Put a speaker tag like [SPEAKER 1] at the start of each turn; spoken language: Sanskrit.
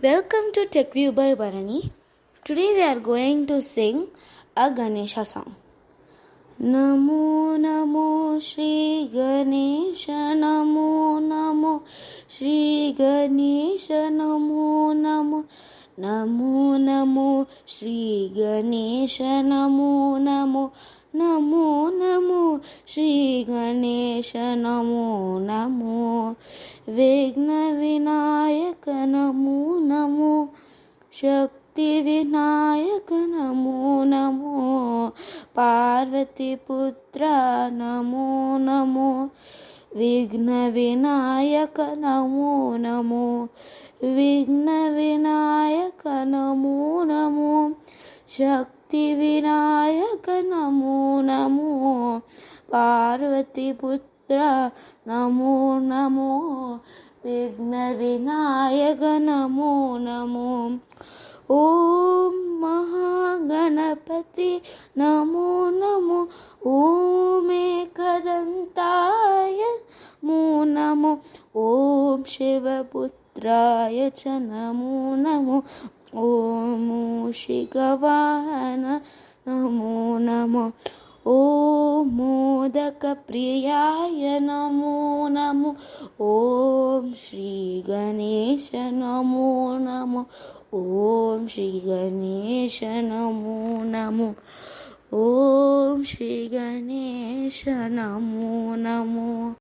[SPEAKER 1] Welcome to TechView by Bharani. Today we are going to sing a Ganesha song. Namo Namo Shri Ganesha Namo Namo Shri Ganesha Namo Namo Namo Namo Shri Ganesha Namo Namo Namo Namo Shri Ganesha Namo Namo Vigna Vinayaka Namo Namo Shakti Vinayaka Namo Namo Parvati Putra Namo Namo Vigna Vinayaka Namo Namo Vigna Vinayaka Namo Namo Shakti Vinayaka Namo Namo Parvati Putra Namo Namo Vigna Vinayaka Namo Namo Om Mahaganapati Namo Namo Om Ekadantaya Namo Namo Om Shivaputraya Cha Namo Namo Om Shigavana Namo Namo Om Modaka Priyaya Namo Namo Om Shri Ganesha Namo Namo Om Shri Ganesha Namo Namo Om Shri Ganesha Namo Namo